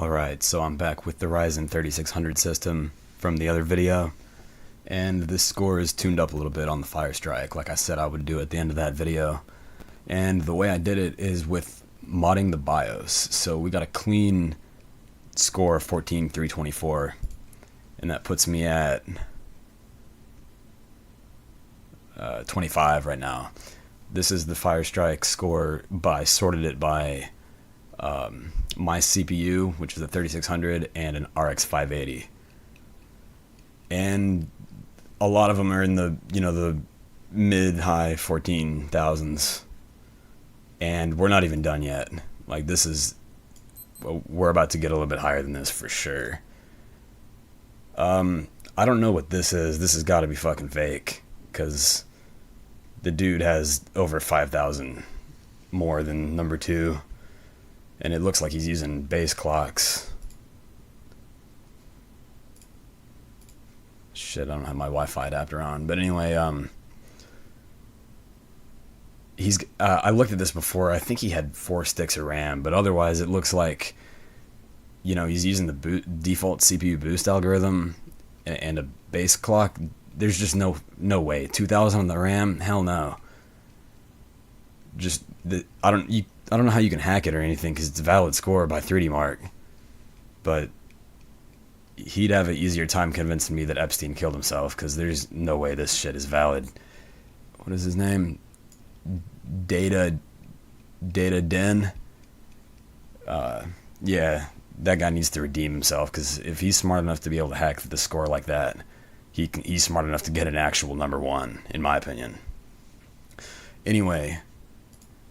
Alright, so I'm back with the Ryzen 3600 system from the other video, and this score is tuned up a little bit on the Firestrike, like I said I would do at the end of that video. And the way I did it is with modding the BIOS. So we got a clean score of 14324, and that puts me at 25 right now. This is the Firestrike score, but I sorted it by my CPU, which is a 3600, and an RX 580. And a lot of them are in the, the mid-high 14,000s. And we're not even done yet. Like, this is, we're about to get a little bit higher than this for sure. I don't know what this is. This has got to be fucking fake, because the dude has over 5,000 more than number 2. And it looks like he's using base clocks. Shit, I don't have my Wi-Fi adapter on. But anyway, I looked at this before. I think he had 4 sticks of RAM, but otherwise it looks like, he's using the default CPU boost algorithm and a base clock. There's just no way. 2,000 on the RAM? Hell no. I don't know how you can hack it or anything, because it's a valid score by 3D Mark. But he'd have an easier time convincing me that Epstein killed himself, because there's no way this shit is valid. What is his name? Data Den. Yeah, that guy needs to redeem himself, because if he's smart enough to be able to hack the score like that, he's smart enough to get an actual number 1, in my opinion. Anyway,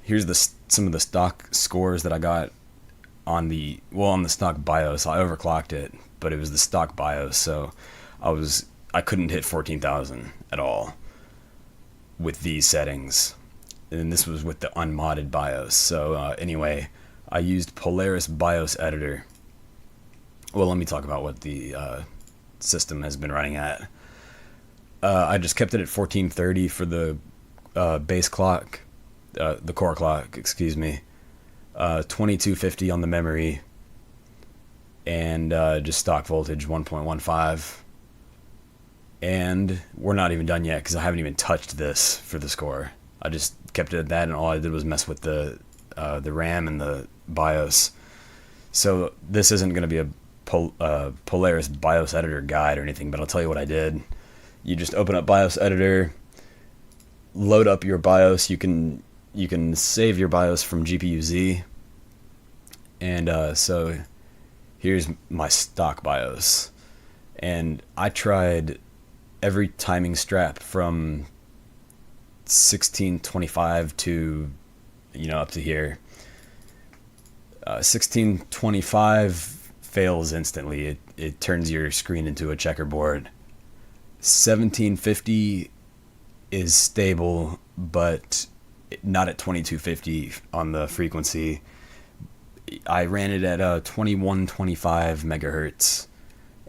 here's some of the stock scores that I got on the stock BIOS. I overclocked it, but it was the stock BIOS, so I couldn't hit 14,000 at all with these settings. And this was with the unmodded BIOS. So anyway, I used Polaris BIOS Editor. Well, let me talk about what the system has been running at. I just kept it at 1430 for the base clock, the core clock, excuse me. 2250 on the memory, and just stock voltage 1.15. And we're not even done yet, because I haven't even touched this for the score. I just kept it at that, and all I did was mess with the RAM and the BIOS. So this isn't going to be a Polaris BIOS Editor guide or anything, but I'll tell you what I did. You just open up BIOS Editor, load up your BIOS. You can save your BIOS from GPU-Z. And so here's my stock BIOS. And I tried every timing strap from 1625 to, up to here. 1625 fails instantly. It turns your screen into a checkerboard. 1750 is stable, but not at 2250 on the frequency. I ran it at 2125 megahertz,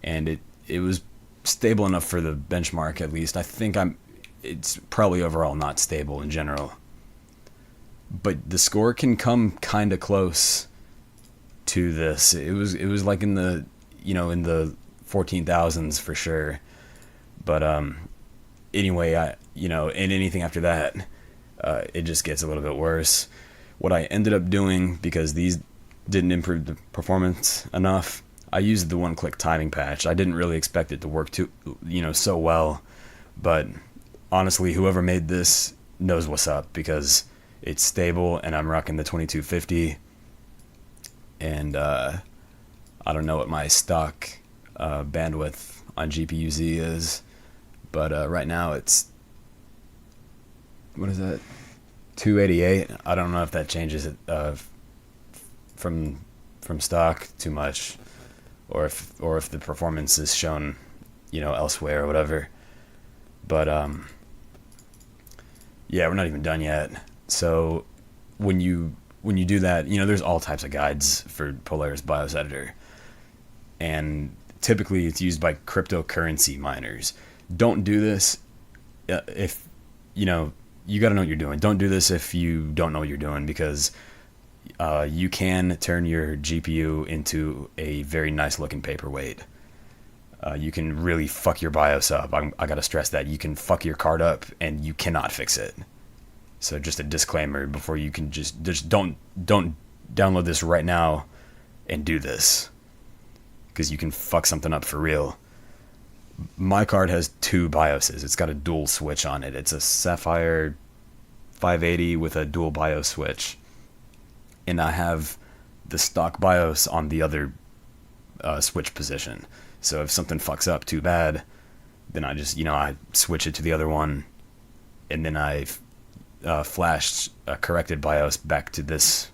and it was stable enough for the benchmark, at least. I think it's probably overall not stable in general, but the score can come kind of close to this. It was like in the in the 14,000s for sure. But anyway, and anything after that, it just gets a little bit worse. What I ended up doing, because these didn't improve the performance enough, I used the one-click timing patch. I didn't really expect it to work so well, but honestly, whoever made this knows what's up, because it's stable, and I'm rocking the 2250, and I don't know what my stock bandwidth on GPU-Z is, but right now it's, what is that, 288. I don't know if that changes it from stock too much, or if the performance is shown elsewhere or whatever. But yeah, we're not even done yet. So when you do that, there's all types of guides for Polaris BIOS Editor, and typically it's used by cryptocurrency miners. Don't do this if you got to know what you're doing. Don't do this if you don't know what you're doing, because You can turn your GPU into a very nice looking paperweight. You can really fuck your BIOS up. I gotta stress that. You can fuck your card up and you cannot fix it. So just a disclaimer before you can just don't download this right now and do this, because you can fuck something up for real. My card has two BIOSes. It's got a dual switch on it. It's a Sapphire 580 with a dual BIOS switch. And I have the stock BIOS on the other switch position. So if something fucks up too bad, then I just, I switch it to the other one, and then I flashed a corrected BIOS back to this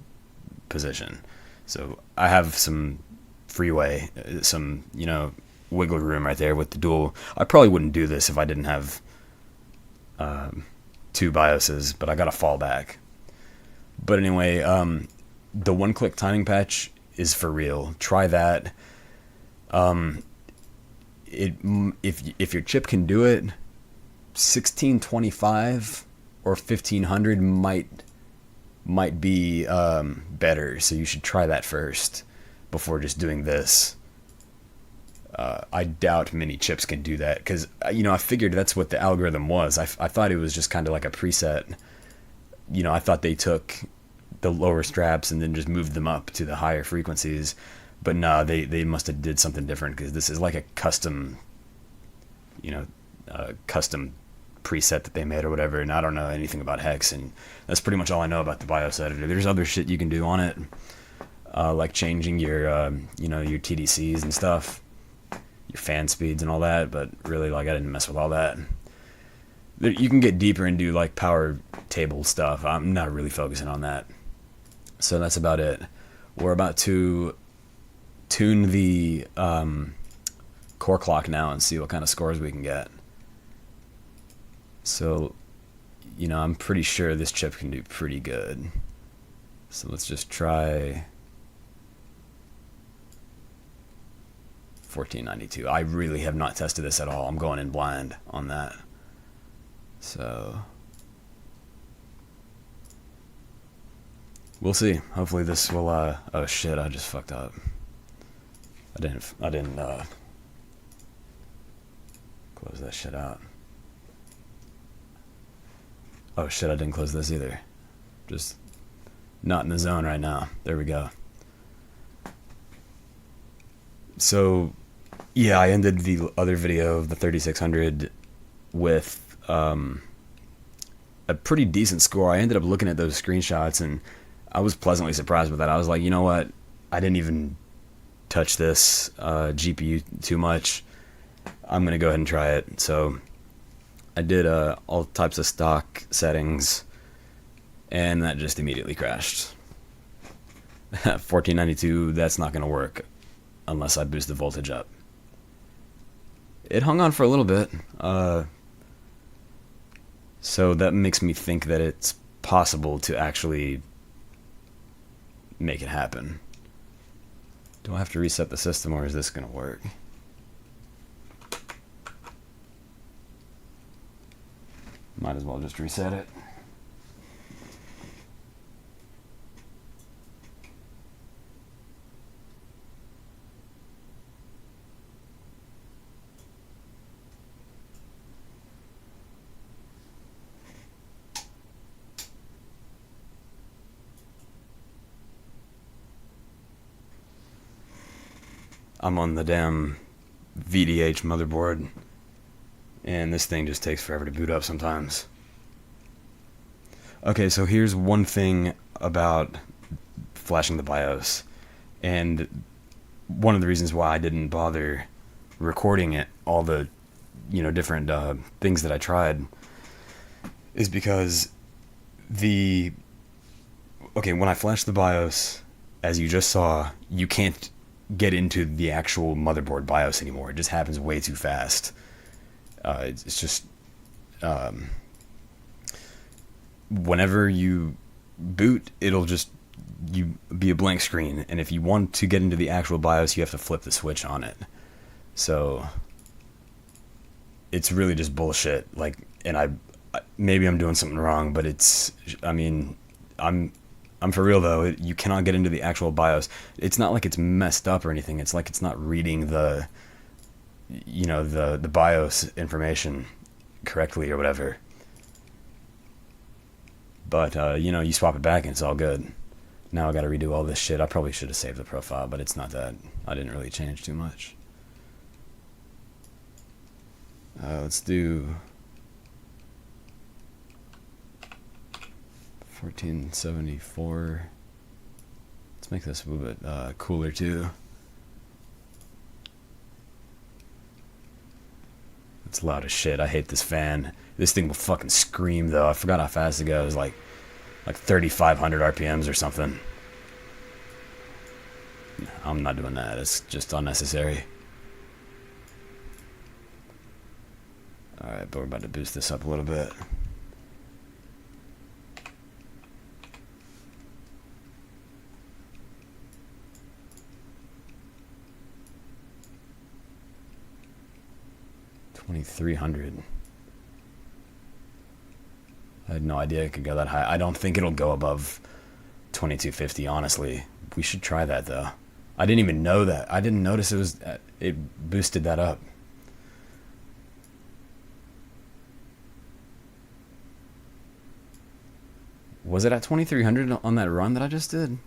position. So I have some freeway, some, wiggle room right there with the dual. I probably wouldn't do this if I didn't have two BIOSes, but I got a fallback. But anyway, the one-click timing patch is for real. Try that. If your chip can do it, 1625 or 1500 might be better. So you should try that first before just doing this. I doubt many chips can do that, because I figured that's what the algorithm was. I thought it was just kind of like a preset. I thought they took the lower straps and then just moved them up to the higher frequencies. But no, they must have did something different, because this is like a custom, custom preset that they made or whatever. And I don't know anything about Hex, and that's pretty much all I know about the BIOS editor. There's other shit you can do on it, like changing your, your TDCs and stuff, your fan speeds and all that. But really, I didn't mess with all that. You can get deeper and do like power table stuff. I'm not really focusing on that. So that's about it. We're about to tune the core clock now and see what kind of scores we can get. So, I'm pretty sure this chip can do pretty good. So let's just try 1492. I really have not tested this at all. I'm going in blind on that. So we'll see. Hopefully this will oh shit, I just fucked up. I didn't close that shit out. Oh shit, I didn't close this either. Just not in the zone right now. There we go. So yeah, I ended the other video of the 3600 with a pretty decent score. I ended up looking at those screenshots and I was pleasantly surprised with that. I was like, you know what? I didn't even touch this GPU too much. I'm going to go ahead and try it. So I did all types of stock settings, and that just immediately crashed. 1492, that's not going to work unless I boost the voltage up. It hung on for a little bit. So that makes me think that it's possible to actually make it happen. Do I have to reset the system, or is this going to work? Might as well just reset it. I'm on the damn VDH motherboard, and this thing just takes forever to boot up sometimes. Okay, so here's one thing about flashing the BIOS, and one of the reasons why I didn't bother recording it, all the different things that I tried, is because when I flash the BIOS, as you just saw, you can't get into the actual motherboard BIOS anymore. It just happens way too fast. It's just whenever you boot, it'll just be a blank screen, and if you want to get into the actual BIOS, you have to flip the switch on it. So it's really just bullshit. Maybe I'm doing something wrong, but I'm I'm for real though. You cannot get into the actual BIOS. It's not like it's messed up or anything. It's like it's not reading the, the BIOS information correctly or whatever. But you swap it back and it's all good. Now I got to redo all this shit. I probably should have saved the profile, but it's not that. I didn't really change too much. Let's do 1474. Let's make this a little bit cooler too. It's loud as shit. I hate this fan. This thing will fucking scream though. I forgot how fast it goes. Like 3,500 RPMs or something. I'm not doing that. It's just unnecessary. Alright, but we're about to boost this up a little bit. $2,300. I had no idea it could go that high. I don't think it'll go above 2250, honestly. We should try that though. I didn't even know that. I didn't notice it boosted that up. Was it at 2300 on that run that I just did?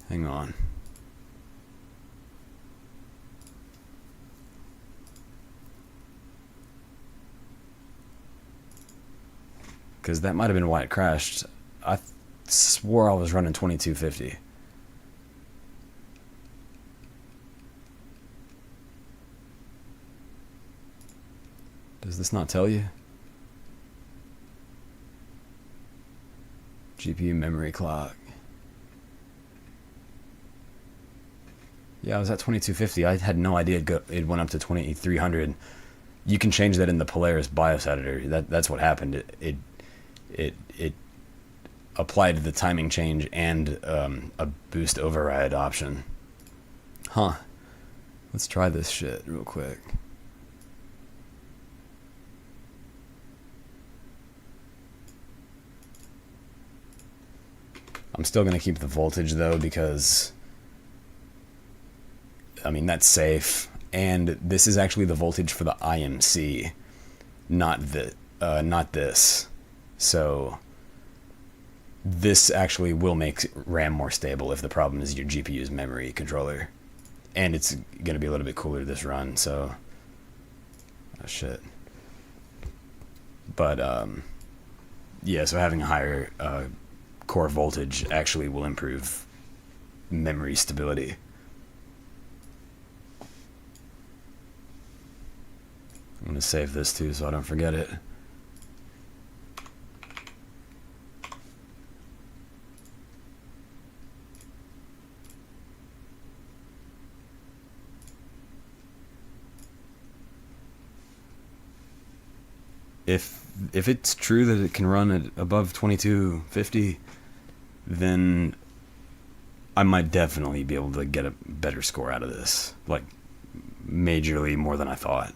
Hang on. Because that might have been why it crashed. I swore I was running 2250. Does this not tell you? GPU memory clock. Yeah, I was at 2250. I had no idea it went up to 2300. You can change that in the Polaris BIOS editor. That's what happened. It applied the timing change and a boost override option. Huh. Let's try this shit real quick. I'm still going to keep the voltage though because, I mean, that's safe. And this is actually the voltage for the IMC, not this. So this actually will make RAM more stable if the problem is your GPU's memory controller. And it's going to be a little bit cooler this run, so... Oh, shit. But, yeah, so having a higher core voltage actually will improve memory stability. I'm going to save this too so I don't forget it. If it's true that it can run at above 2250, then I might definitely be able to get a better score out of this. Like, majorly more than I thought.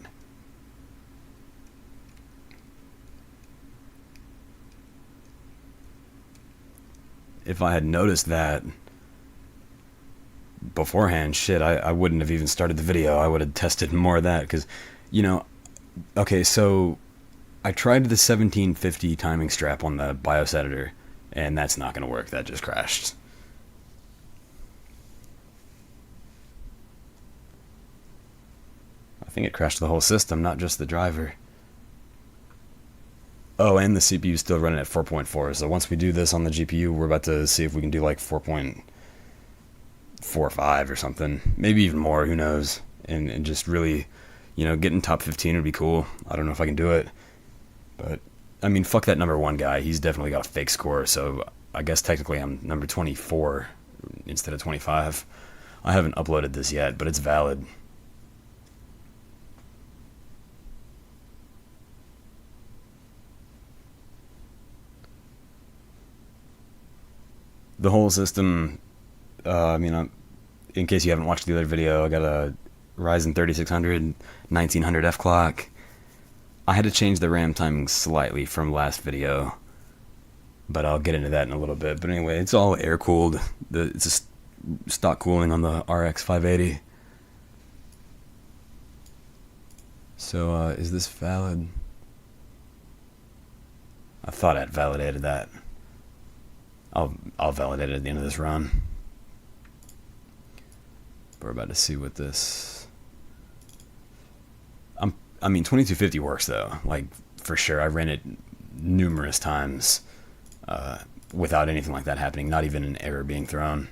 If I had noticed that beforehand, shit, I wouldn't have even started the video. I would have tested more of that, because, okay, so I tried the 1750 timing strap on the BIOS editor, and that's not going to work. That just crashed. I think it crashed the whole system, not just the driver. Oh, and the CPU is still running at 4.4, so once we do this on the GPU, we're about to see if we can do like 4.45 or something. Maybe even more, who knows. And just really, getting top 15 would be cool. I don't know if I can do it. But, I mean, fuck that number 1 guy. He's definitely got a fake score, so I guess technically I'm number 24 instead of 25. I haven't uploaded this yet, but it's valid. The whole system, in case you haven't watched the other video, I got a Ryzen 3600, 1900 F clock. I had to change the RAM timing slightly from last video, but I'll get into that in a little bit. But anyway, it's all air cooled. It's just stock cooling on the RX 580. So is this valid? I thought I'd validated that. I'll validate it at the end of this run. We're about to see what this. I mean, 2250 works though, like for sure. I ran it numerous times without anything like that happening, not even an error being thrown.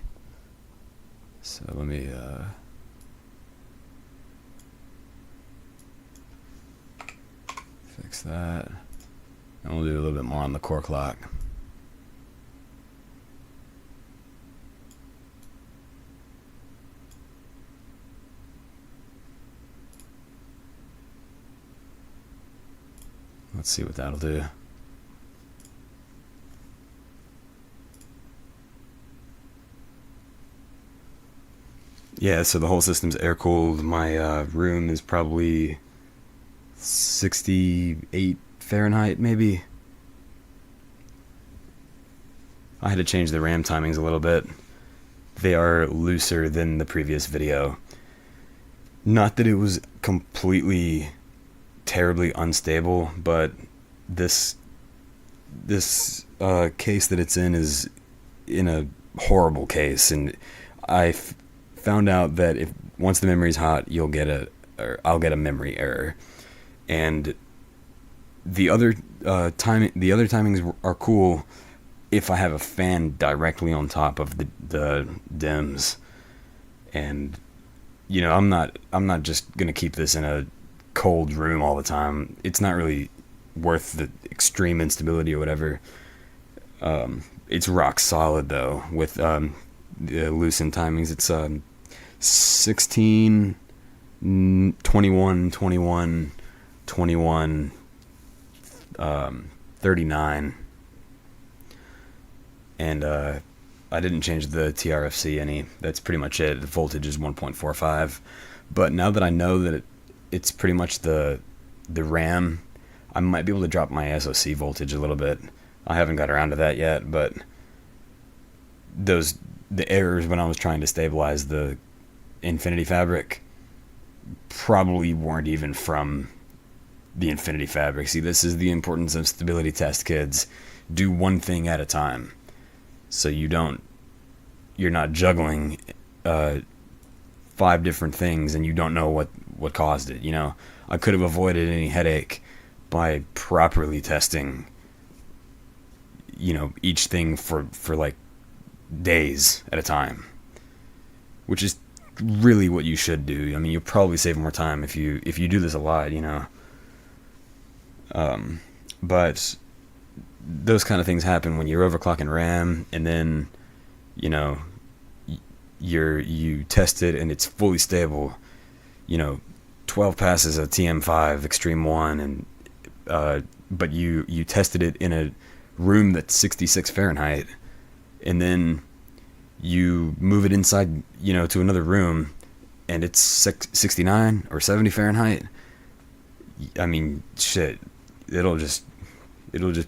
So let me fix that, and we'll do a little bit more on the core clock. Let's see what that'll do. Yeah, so the whole system's air cooled. My room is probably 68 Fahrenheit, maybe. I had to change the RAM timings a little bit. They are looser than the previous video. Not that it was completely terribly unstable, but this case that it's in is in a horrible case, and I found out that if once the memory's hot, I'll get a memory error. And the other timings are cool if I have a fan directly on top of the DIMMs, and you know, I'm not just gonna keep this in a cold room all the time. It's not really worth the extreme instability or whatever. It's rock solid though with the loosened timings. It's 16, 21, 21, 21, 39, and I didn't change the TRFC any. That's pretty much it. The voltage is 1.45, but now that I know that it's pretty much the RAM, I might be able to drop my SoC voltage a little bit. I haven't got around to that yet, but the errors when I was trying to stabilize the Infinity Fabric probably weren't even from the Infinity Fabric. See, this is the importance of stability test, kids. Do one thing at a time, so you're not juggling 5 different things and you don't know what caused it. You know, I could have avoided any headache by properly testing, you know, each thing for like days at a time, which is really what you should do. I mean, you'll probably save more time if you do this a lot, you know. But those kind of things happen when you're overclocking RAM, and then, you know, you test it and it's fully stable. You know, 12 passes of TM5 Extreme 1, and but you tested it in a room that's 66 Fahrenheit, and then you move it inside, you know, to another room, and it's 69 or 70 Fahrenheit. I mean, shit, it'll just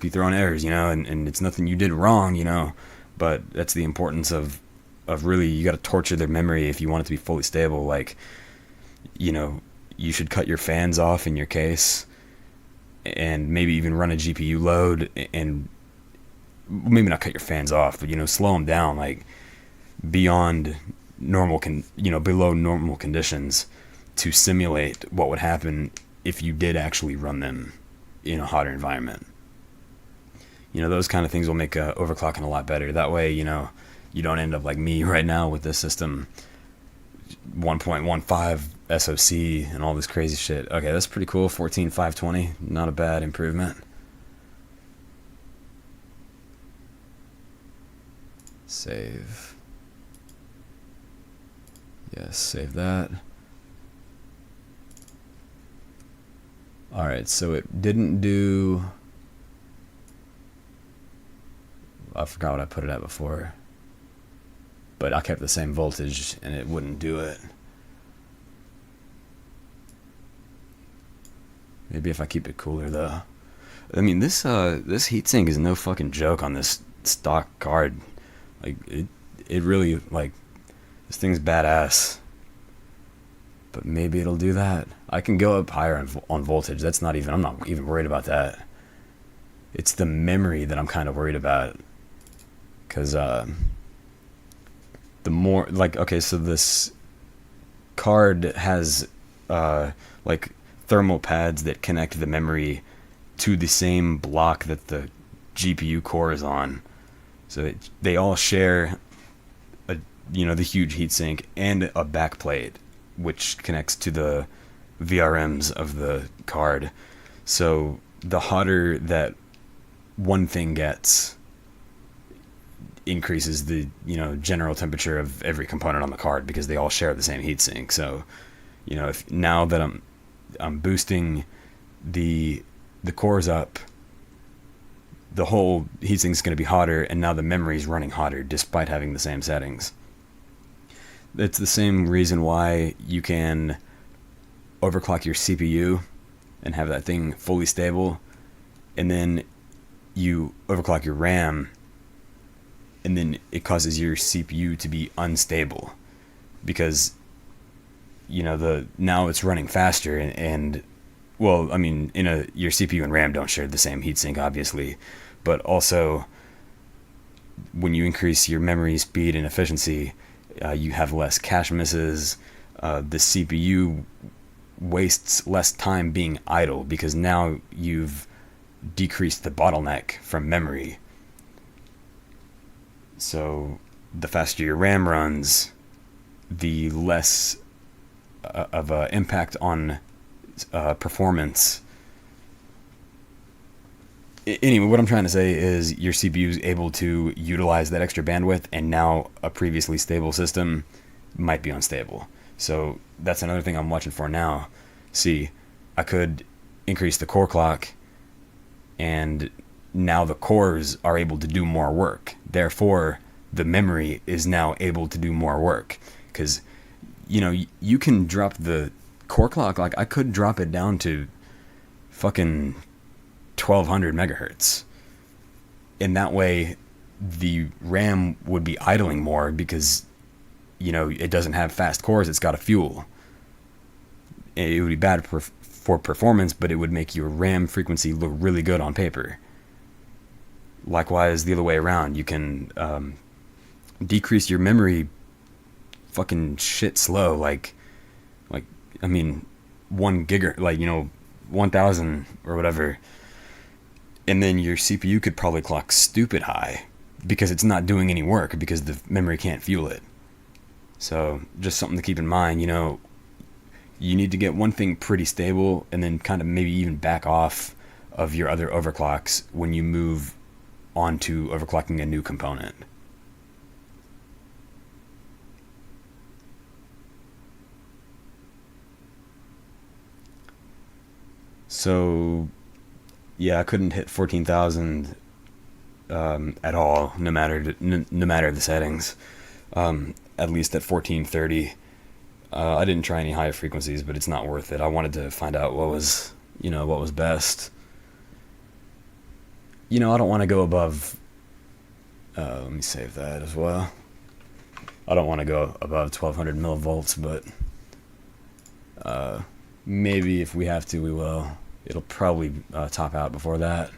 be throwing errors, you know, and it's nothing you did wrong, you know, but that's the importance of really, you got to torture their memory if you want it to be fully stable. Like, you know, you should cut your fans off in your case, and maybe even run a GPU load, and maybe not cut your fans off, but, you know, slow them down, like beyond normal, below normal conditions, to simulate what would happen if you did actually run them in a hotter environment. You know, those kind of things will make overclocking a lot better. That way, you know, you don't end up like me right now with this system, 1.15 SoC and all this crazy shit. Okay, that's pretty cool. 14,520, not a bad improvement. Save. Yes, save that. Alright, so it didn't do... I forgot what I put it at before. But I kept the same voltage and it wouldn't do it. Maybe if I keep it cooler though. I mean, this heatsink is no fucking joke on this stock card. Like it really, like, this thing's badass. But maybe it'll do that. I can go up higher on voltage. That's not even, I'm not even worried about that. It's the memory that I'm kind of worried about. Because the more, like, okay, so this card has like thermal pads that connect the memory to the same block that the GPU core is on. So they all share a, the huge heatsink and a backplate, which connects to the VRMs of the card. So the hotter that one thing gets increases the general temperature of every component on the card, because they all share the same heatsink. So if now that I'm boosting the cores up, the whole heatsink is going to be hotter, and now the memory is running hotter despite having the same settings. It's the same reason why you can overclock your CPU and have that thing fully stable, and then you overclock your RAM, and then it causes your CPU to be unstable, because now it's running faster, and well, I mean, your CPU and RAM don't share the same heatsink, obviously, but also when you increase your memory speed and efficiency, you have less cache misses. The CPU wastes less time being idle, because now you've decreased the bottleneck from memory. So the faster your RAM runs, the less of an impact on performance. Anyway, what I'm trying to say is your CPU is able to utilize that extra bandwidth, and now a previously stable system might be unstable. So that's another thing I'm watching for now. See, I could increase the core clock, and now the cores are able to do more work. Therefore, the memory is now able to do more work. Because, you can drop the core clock, like I could drop it down to fucking 1200 megahertz. And that way, the RAM would be idling more, because, it doesn't have fast cores, it's got a fuel. It would be bad for performance, but it would make your RAM frequency look really good on paper. Likewise, the other way around, you can decrease your memory fucking shit slow, like 1 gigahertz, 1000 or whatever, and then your CPU could probably clock stupid high, because it's not doing any work, because the memory can't fuel it. So just something to keep in mind. You need to get one thing pretty stable, and then kind of maybe even back off of your other overclocks when you move on to overclocking a new component. So yeah, I couldn't hit 14,000 at all, no matter the settings. At least at 1430. I didn't try any higher frequencies, but it's not worth it. I wanted to find out what was best. I don't want to go above, let me save that as well. I don't want to go above 1200 millivolts, but maybe if we have to, we will. It'll probably top out before that,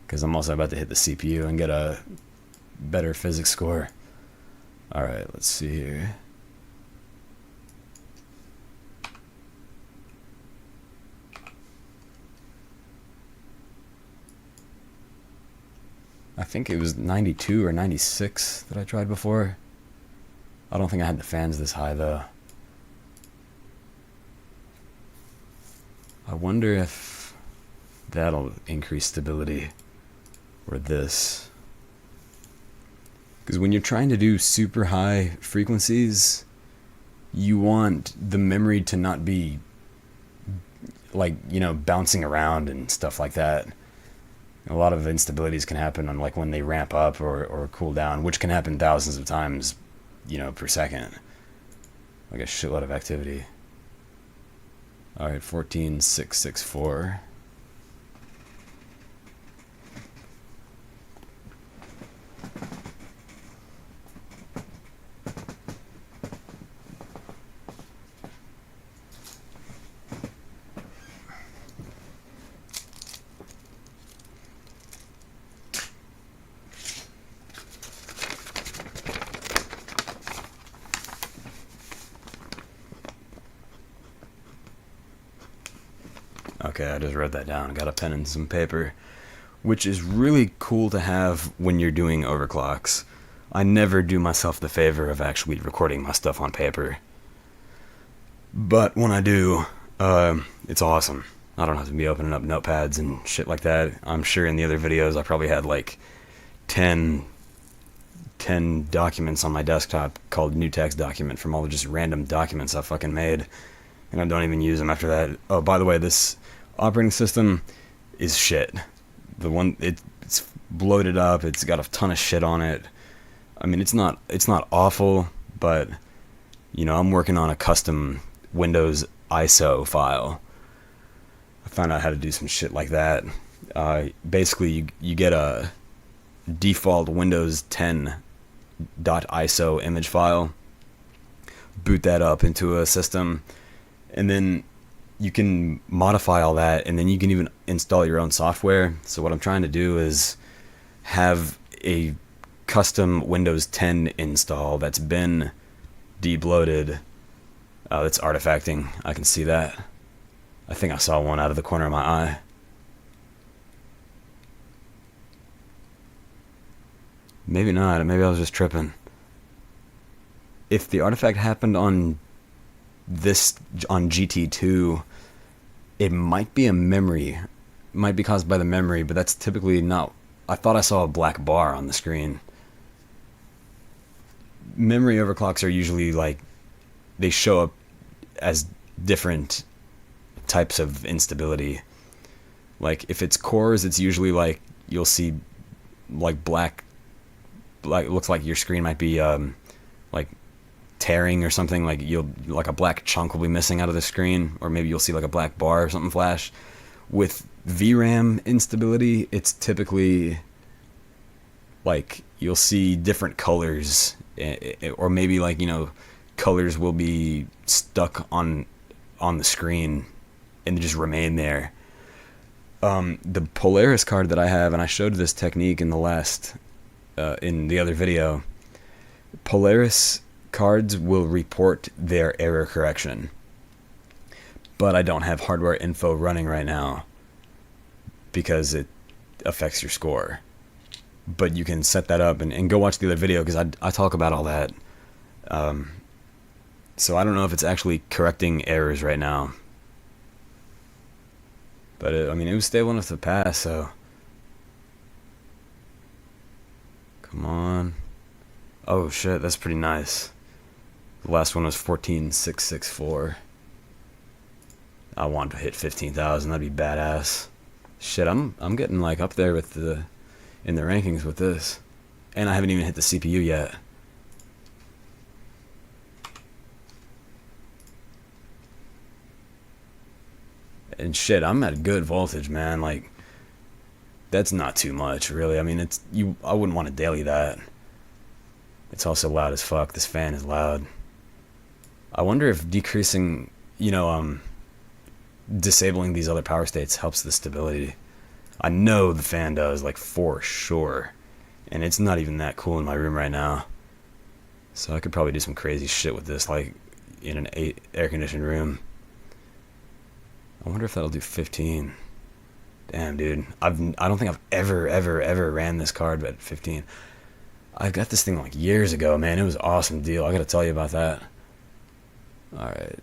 because I'm also about to hit the CPU and get a better physics score. Alright, let's see here. I think it was 92 or 96 that I tried before. I don't think I had the fans this high though. I wonder if that'll increase stability, or this. Because when you're trying to do super high frequencies, you want the memory to not be bouncing around and stuff like that. A lot of instabilities can happen on when they ramp up or cool down, which can happen thousands of times, per second. Like a shitload of activity. All right, 14664. Okay, I just wrote that down. Got a pen and some paper, which is really cool to have when you're doing overclocks. I never do myself the favor of actually recording my stuff on paper, but when I do, it's awesome. I don't have to be opening up notepads and shit like that. I'm sure in the other videos I probably had like 10 documents on my desktop called new text document from all the just random documents I fucking made, and I don't even use them after that. Oh, by the way, this operating system is shit. The one it's bloated up. It's got a ton of shit on it. I mean, it's not awful, but you know, I'm working on a custom Windows ISO file. I found out how to do some shit like that. Basically, you get a default Windows 10 .iso image file, boot that up into a system, and then you can modify all that, and then you can even install your own software. So what I'm trying to do is have a custom Windows 10 install that's been debloated. That's artifacting. I can see that. I think I saw one out of the corner of my eye. Maybe not. Maybe I was just tripping. If the artifact happened on GT2, it might be a memory. It might be caused by the memory, but that's typically not. I thought I saw a black bar on the screen. Memory overclocks are usually like, they show up as different types of instability. Like if it's cores, it's usually like you'll see like black, it looks like your screen might be like tearing or something. Like like a black chunk will be missing out of the screen, or maybe you'll see like a black bar or something flash. With VRAM instability, it's typically like you'll see different colors, or maybe like, you know, colors will be stuck on the screen and just remain there. The Polaris card that I have, and I showed this technique in the other video, Polaris cards will report their error correction, but I don't have hardware info running right now because it affects your score. But you can set that up and go watch the other video, because I talk about all that. So I don't know if it's actually correcting errors right now, but I mean, it was stable enough to pass, so come on. Oh shit, that's pretty nice. The last one was 14664. I want to hit 15,000. That'd be badass. Shit, I'm getting like up there with in the rankings with this, and I haven't even hit the CPU yet. And shit, I'm at a good voltage, man. Like, that's not too much, really. I mean, I wouldn't want to daily that. It's also loud as fuck. This fan is loud. I wonder if decreasing, you know, disabling these other power states helps the stability. I know the fan does, like, for sure. And it's not even that cool in my room right now. So I could probably do some crazy shit with this, like, in an air-conditioned room. I wonder if that'll do 15. Damn, dude. I don't think I've ever ran this card at 15. I got this thing like years ago, man. It was an awesome deal. I gotta tell you about that. Alright.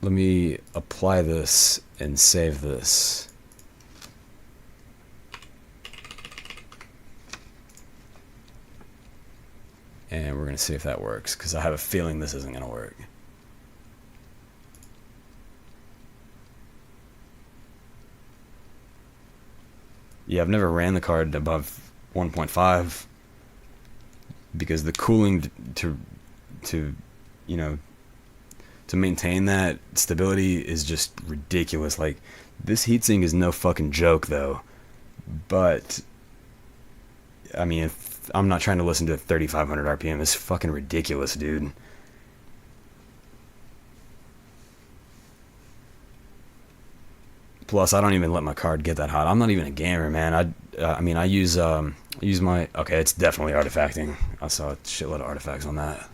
Let me apply this and save this. And we're gonna see if that works, because I have a feeling this isn't gonna work. Yeah, I've never ran the card above 1.5 because the cooling to you know, to maintain that stability is just ridiculous. Like, this heatsink is no fucking joke, though. But, I mean, if I'm not trying to listen to 3,500 RPM. It's fucking ridiculous, dude. Plus, I don't even let my card get that hot. I'm not even a gamer, man. I mean, I use my... Okay, it's definitely artifacting. I saw a shitload of artifacts on that.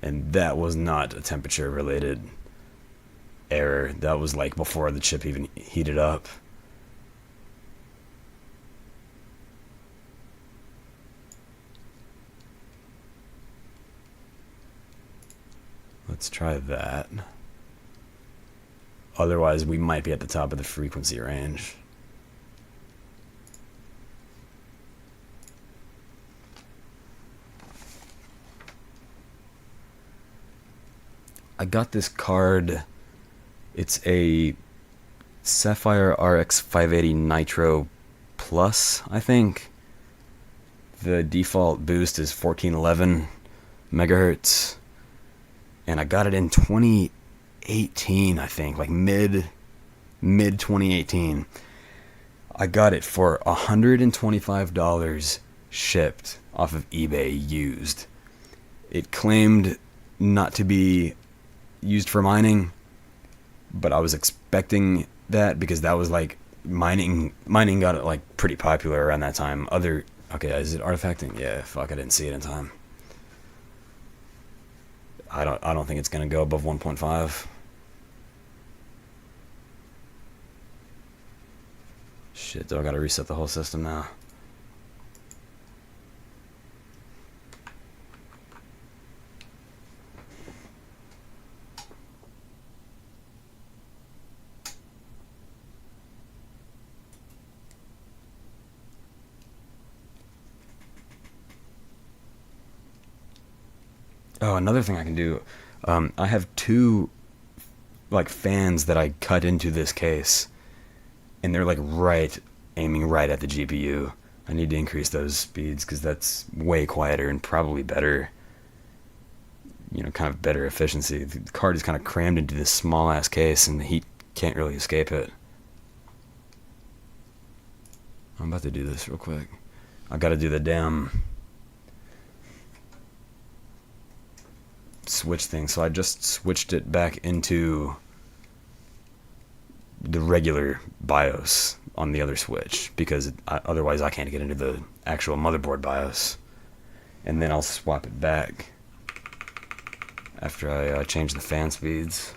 And that was not a temperature-related error. That was like before the chip even heated up. Let's try that. Otherwise, we might be at the top of the frequency range. I got this card. It's a Sapphire RX 580 Nitro Plus, I think. The default boost is 1411 megahertz. And I got it in 2018, I think, like mid 2018. I got it for $125 shipped off of eBay used. It claimed not to be used for mining, but I was expecting that because that was like mining got it like pretty popular around that time. Okay, is it artifacting? Yeah, fuck, I didn't see it in time. I don't think it's gonna go above 1.5. Shit, do I gotta reset the whole system now? Oh, another thing I can do, I have two like fans that I cut into this case, and they're like aiming right at the GPU. I need to increase those speeds because that's way quieter and probably better, kind of better efficiency. The card is kind of crammed into this small ass case and the heat can't really escape it. I'm about to do this real quick. I gotta do the damn switch thing, so I just switched it back into the regular BIOS on the other switch because otherwise I can't get into the actual motherboard BIOS, and then I'll swap it back after I change the fan speeds.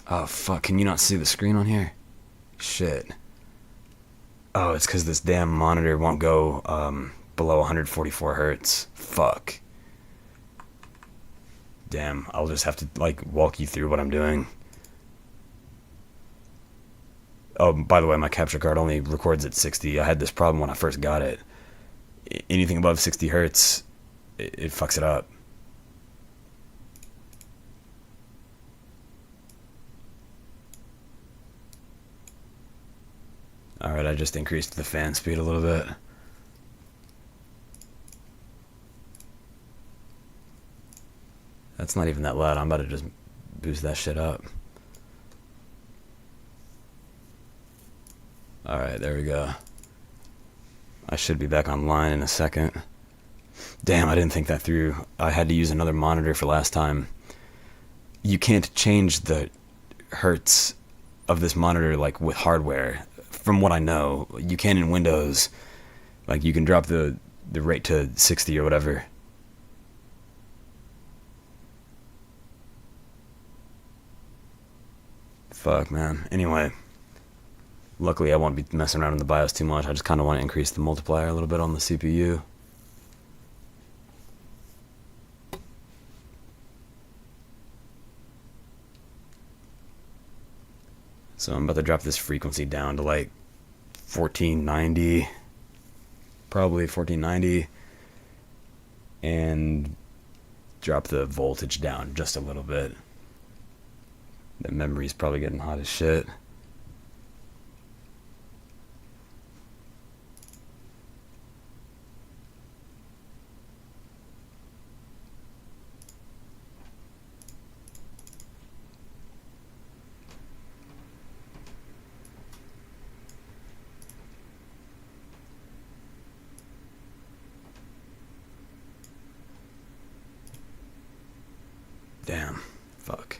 Oh fuck, can you not see the screen on here? Shit. Oh, it's because this damn monitor won't go below 144 hertz. Fuck. Damn, I'll just have to walk you through what I'm doing. Oh, by the way, my capture card only records at 60. I had this problem when I first got it. Anything above 60 hertz, it fucks it up. Alright, I just increased the fan speed a little bit. That's not even that loud. I'm about to just boost that shit up. Alright, there we go. I should be back online in a second. Damn, I didn't think that through. I had to use another monitor for last time. You can't change the hertz of this monitor with hardware. From what I know, you can in Windows. You can drop the rate to 60 or whatever. Fuck, man. Anyway, luckily I won't be messing around in the BIOS too much. I just kind of want to increase the multiplier a little bit on the CPU. So I'm about to drop this frequency down to 1490, probably 1490, and drop the voltage down just a little bit. The memory's probably getting hot as shit. Damn. Fuck.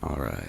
All right.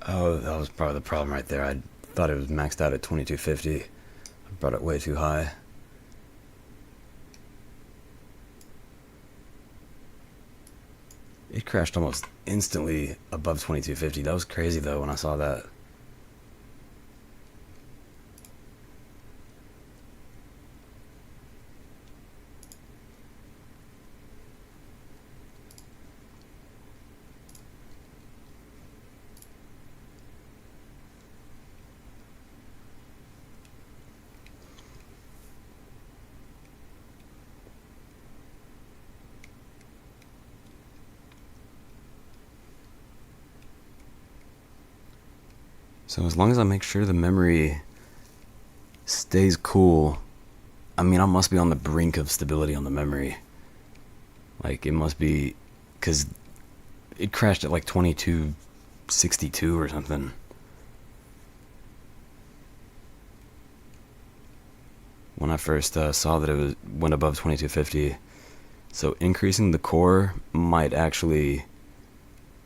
Oh, that was probably the problem right there. I thought it was maxed out at 2250. I brought it way too high. It crashed almost instantly above 2250. That was crazy though when I saw that. So as long as I make sure the memory stays cool, I mean, I must be on the brink of stability on the memory. Like, it must be, because it crashed at like 2262 or something. When I first saw that it went above 2250. So increasing the core might actually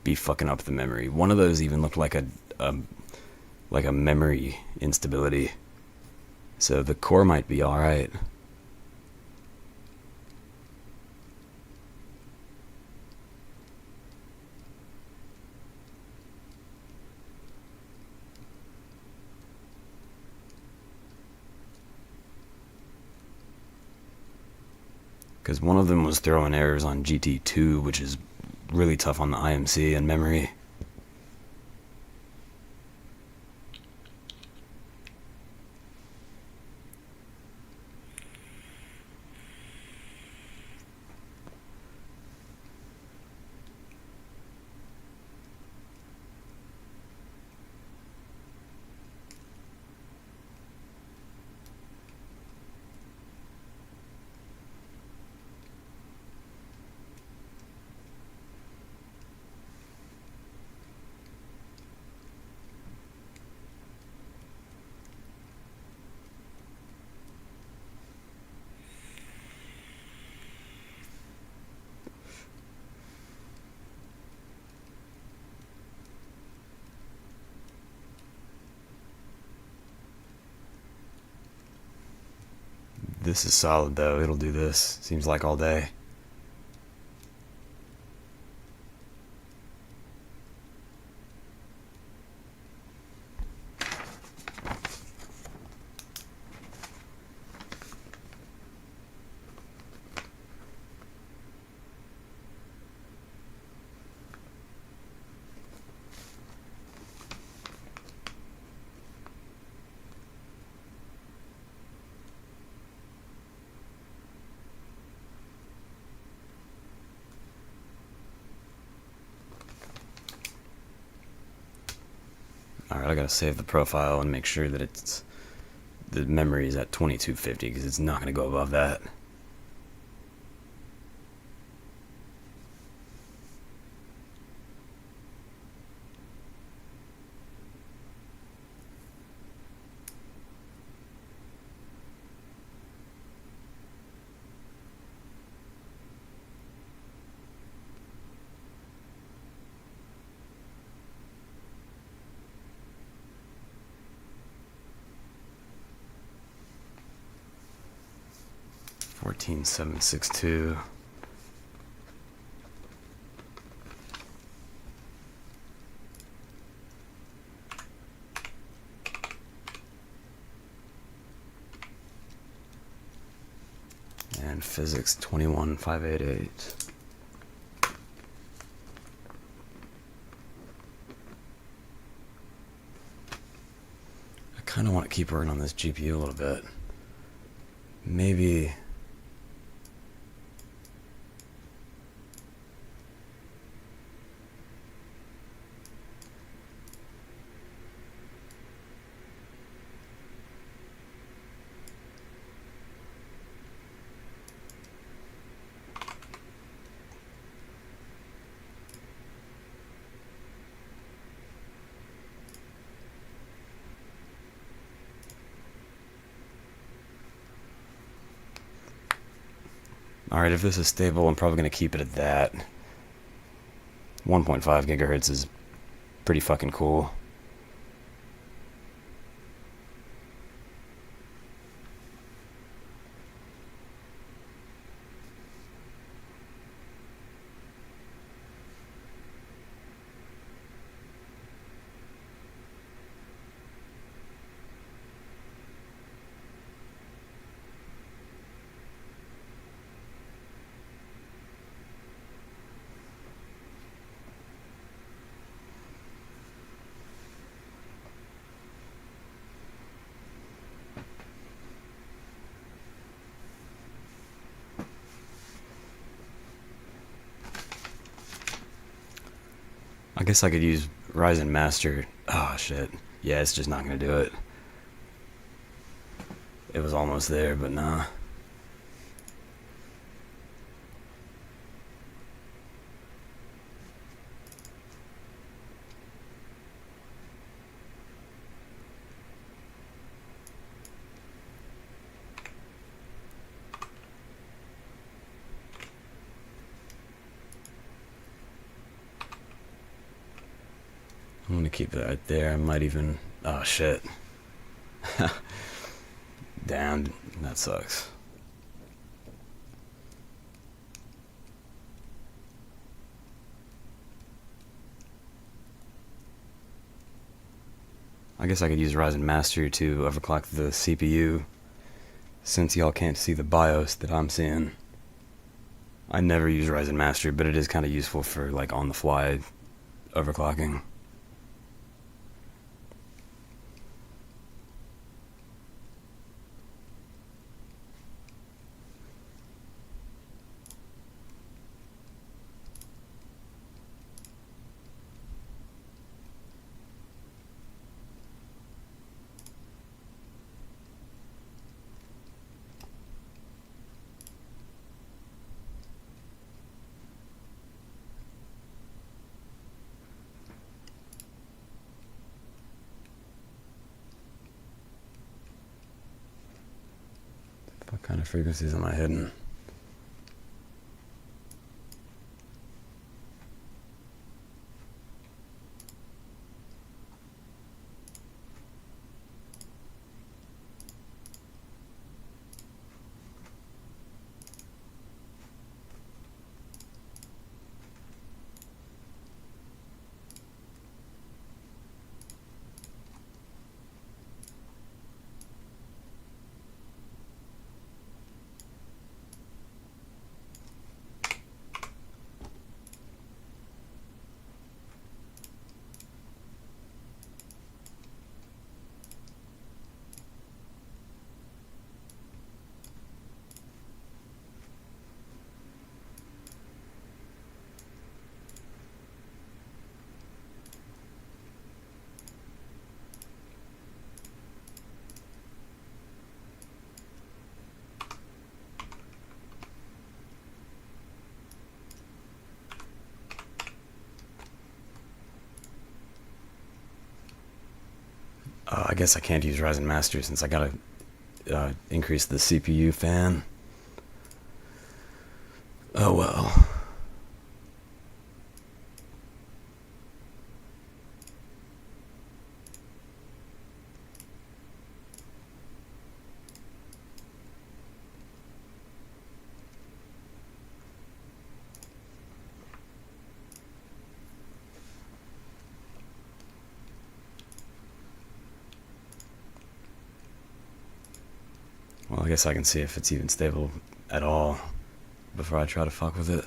be fucking up the memory. One of those even looked like a memory instability. So the core might be alright. Because one of them was throwing errors on GT2, which is really tough on the IMC and memory. This is solid though. It'll do this. Seems like all day. Alright, I gotta save the profile and make sure that it's the memory is at 2250 because it's not gonna go above that. $14,762. And physics 21,588. I kind of want to keep working on this GPU a little bit. Maybe alright, if this is stable, I'm probably going to keep it at that. 1.5 gigahertz is pretty fucking cool. I guess I could use Ryzen Master. Oh shit. Yeah, it's just not gonna do it. It was almost there, but nah. I'm gonna keep that right there. I might even... Oh shit. Damn, that sucks. I guess I could use Ryzen Master to overclock the CPU, since y'all can't see the BIOS that I'm seeing. I never use Ryzen Master, but it is kind of useful for like on the fly overclocking. What kind of frequencies am I hitting? I guess I can't use Ryzen Master since I gotta increase the CPU fan. Oh well. Well, I guess I can see if it's even stable at all before I try to fuck with it.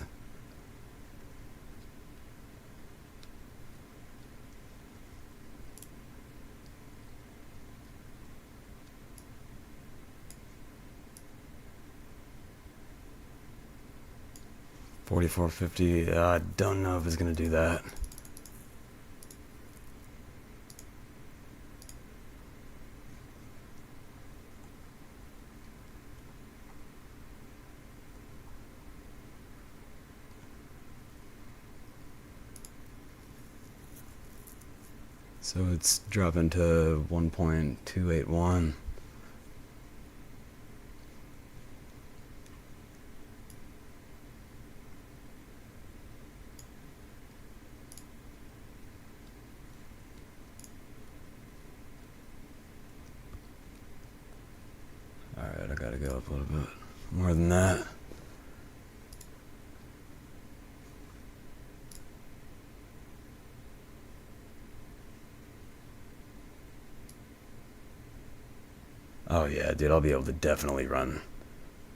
$44.50. I don't know if it's gonna do that. So it's dropping to 1.281. Alright, I gotta go up a little bit more than that. Oh yeah, dude, I'll be able to definitely run.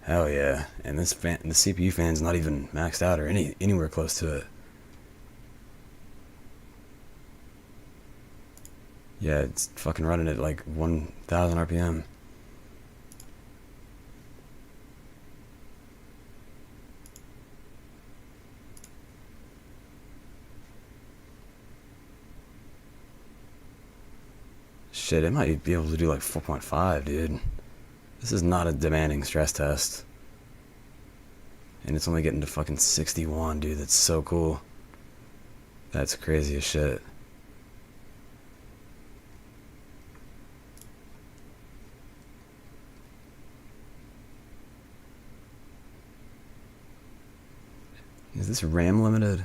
Hell yeah. And this fan, the CPU fan's not even maxed out or anywhere close to it. Yeah, it's fucking running at like 1,000 RPM. Shit, it might be able to do like 4.5, dude. This is not a demanding stress test. And it's only getting to fucking 61, dude. That's so cool. That's crazy as shit. Is this RAM limited?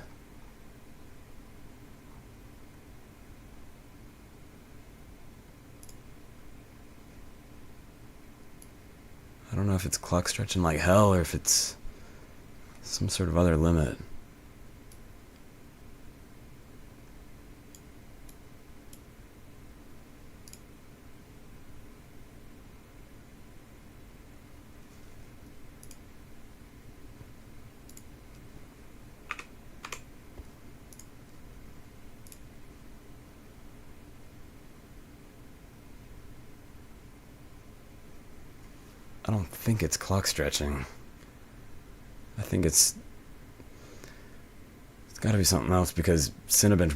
I don't know if it's clock stretching like hell or if it's some sort of other limit. I don't think it's clock stretching. I think it's gotta be something else because Cinebench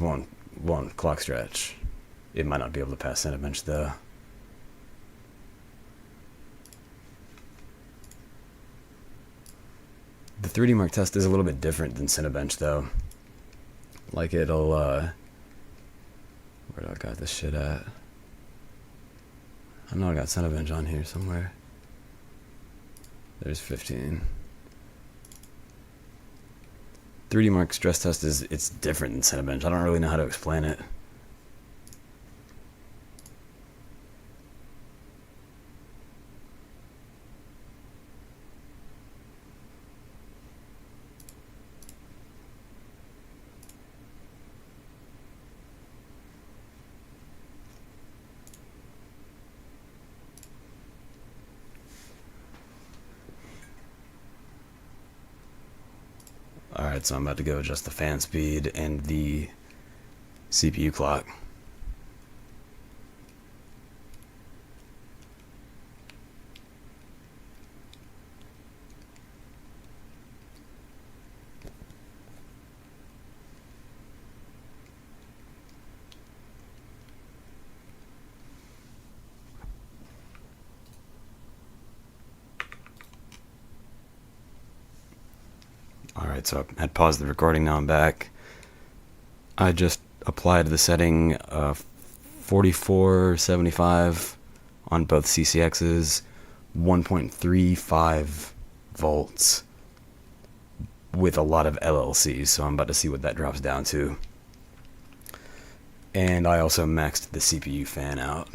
won't clock stretch. It might not be able to pass Cinebench though. The 3D Mark test is a little bit different than Cinebench though. Like it'll where do I got this shit at? I know I got Cinebench on here somewhere. There's 15. 3D Mark stress test it's different than Cinebench. I don't really know how to explain it. Alright, so I'm about to go adjust the fan speed and the CPU clock. Alright, so I had paused the recording, now I'm back. I just applied the setting 4475 on both CCXs, 1.35 volts with a lot of LLCs, so I'm about to see what that drops down to. And I also maxed the CPU fan out.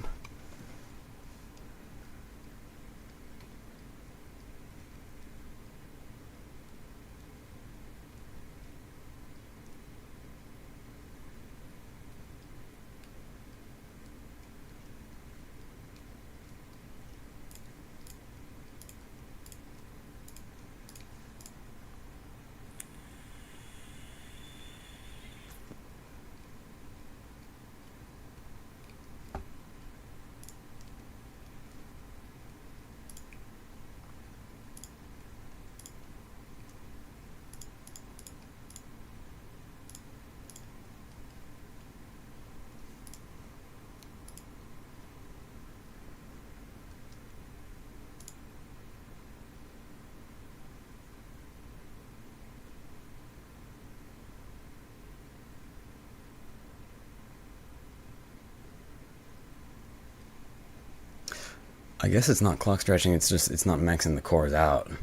I guess it's not clock stretching, it's not maxing the cores out. You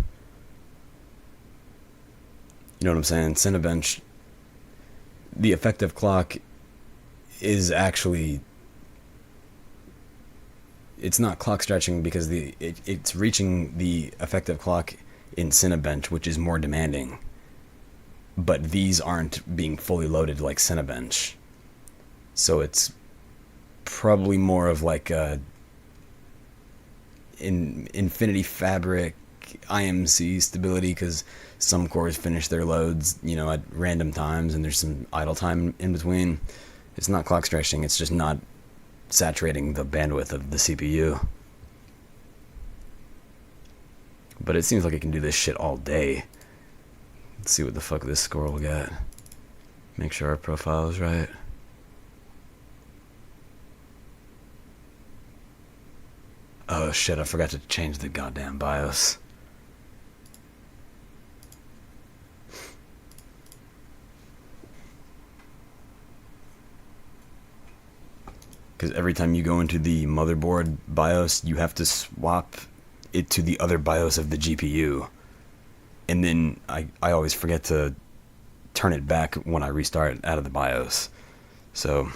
know what I'm saying? Cinebench, the effective clock is actually, it's not clock stretching because it's reaching the effective clock in Cinebench, which is more demanding. But these aren't being fully loaded like Cinebench. So it's probably more of like a in Infinity Fabric IMC stability, because some cores finish their loads, you know, at random times, and there's some idle time in between. It's not clock stretching, it's just not saturating the bandwidth of the CPU. But it seems like it can do this shit all day. Let's see what the fuck this score will get. Make sure our profile is right. Oh shit, I forgot to change the goddamn BIOS. Because every time you go into the motherboard BIOS, you have to swap it to the other BIOS of the GPU. And then I always forget to turn it back when I restart out of the BIOS. So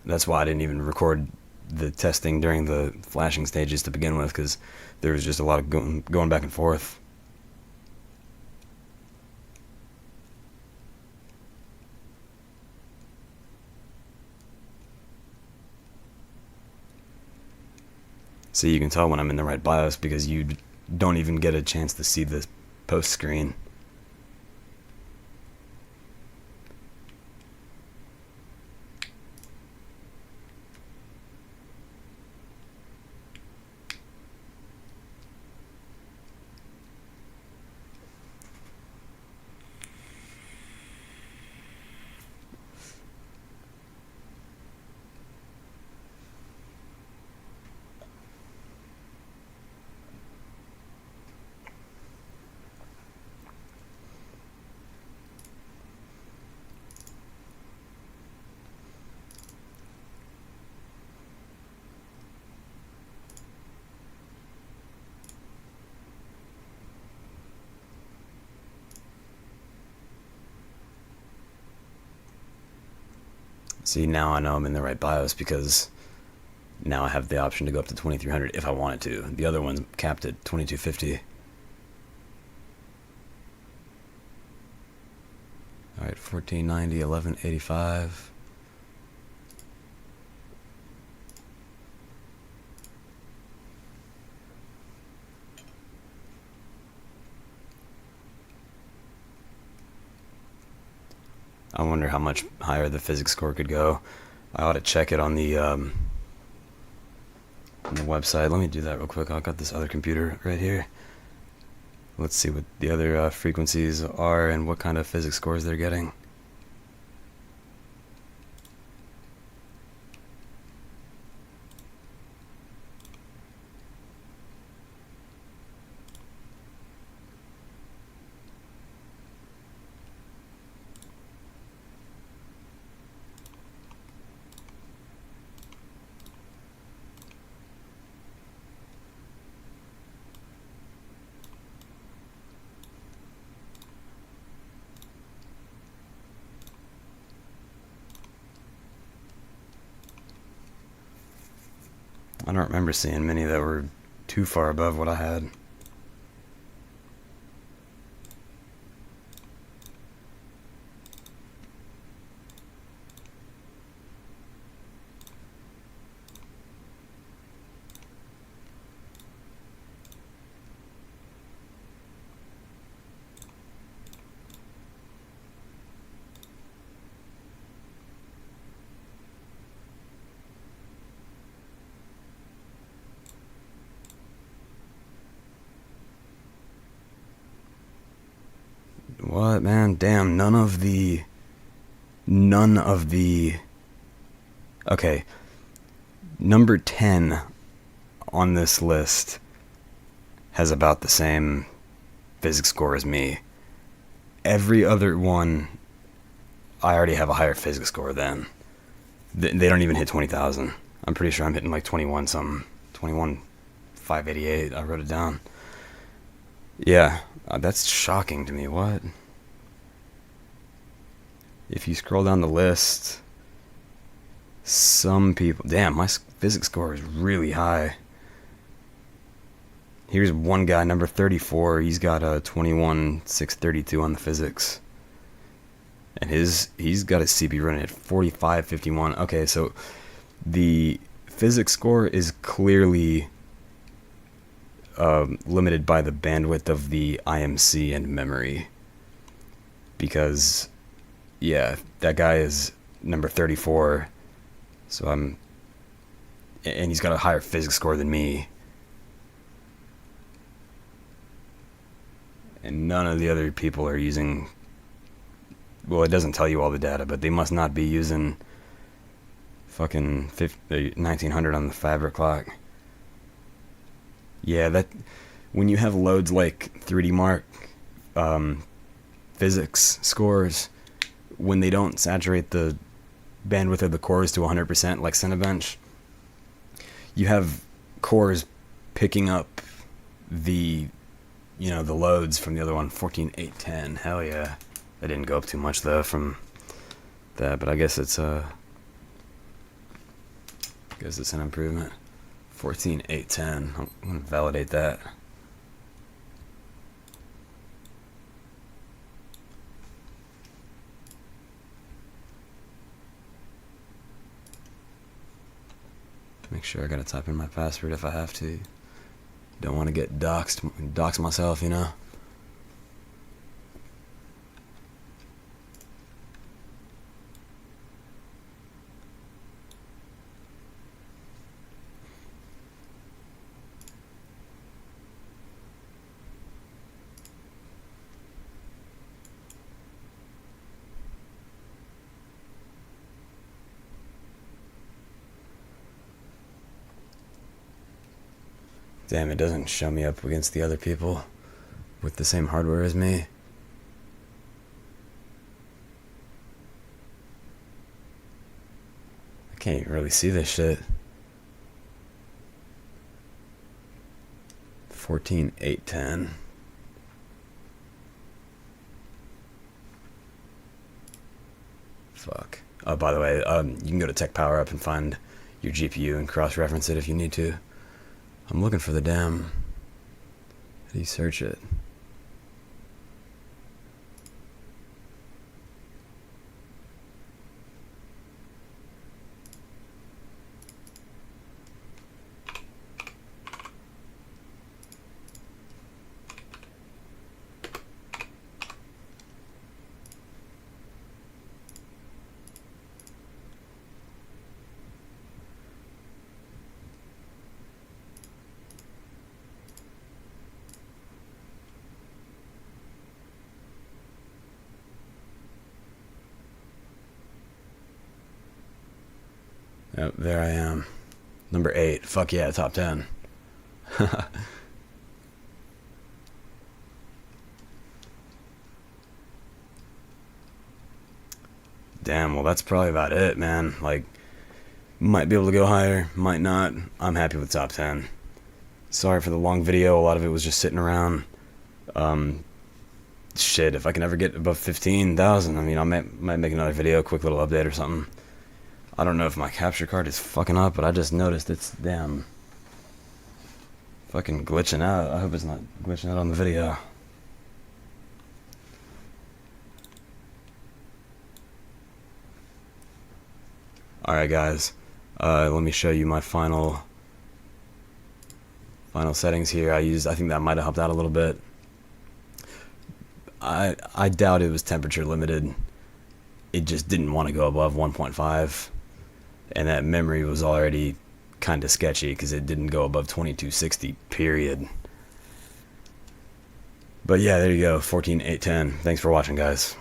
that's why I didn't even record the testing during the flashing stages to begin with, because there was just a lot of going back and forth. So you can tell when I'm in the right BIOS because you don't even get a chance to see the post screen. See, now I know I'm in the right BIOS because now I have the option to go up to 2300 if I wanted to. The other one's capped at 2250. Alright, 1490, 1185. I wonder how much higher the physics score could go. I ought to check it on the website. Let me do that real quick. I've got this other computer right here. Let's see what the other frequencies are and what kind of physics scores they're getting. I don't remember seeing many that were too far above what I had. What, man? Damn, none of the... Okay, number 10 on this list has about the same physics score as me. Every other one, I already have a higher physics score than. They don't even hit 20,000. I'm pretty sure I'm hitting like 21 something. 21,588. I wrote it down. Yeah, that's shocking to me. What? If you scroll down the list, some people... Damn, my physics score is really high. Here's one guy, number 34. He's got a 21,632 on the physics. And he's got his CPU running at 4551. Okay, so the physics score is clearly limited by the bandwidth of the IMC and memory. Because, yeah, that guy is number 34. So and he's got a higher physics score than me. And none of the other people are using... Well, it doesn't tell you all the data, but they must not be using fucking 1900 on the fabric clock. Yeah, that... When you have loads like 3D Mark physics scores, when they don't saturate the bandwidth of the cores to 100% like Cinebench, you have cores picking up the, you know, the loads from the other one. 14,810. Hell yeah. I didn't go up too much though from that, but I guess it's an improvement. 14,810. I'm gonna validate that. Make sure I gotta type in my password if I have to. Don't want to get doxed myself, you know. Damn, it doesn't show me up against the other people with the same hardware as me. I can't really see this shit. 14,810. Fuck. Oh, by the way, you can go to Tech Power Up and find your GPU and cross-reference it if you need to. I'm looking for the damn... How do you search it? Yep, there I am. Number 8. Fuck yeah, top 10. Damn, well that's probably about it, man. Like, might be able to go higher, might not. I'm happy with top 10. Sorry for the long video, a lot of it was just sitting around. Shit, if I can ever get above 15,000, I mean, I might make another video, quick little update or something. I don't know if my capture card is fucking up, but I just noticed it's damn fucking glitching out. I hope it's not glitching out on the video. Alright guys, let me show you my final settings here. I think that might have helped out a little bit. I doubt it was temperature limited. It just didn't want to go above 1.5, and that memory was already kind of sketchy because it didn't go above 2260 period. But yeah, there you go, 14.810. Thanks for watching, guys.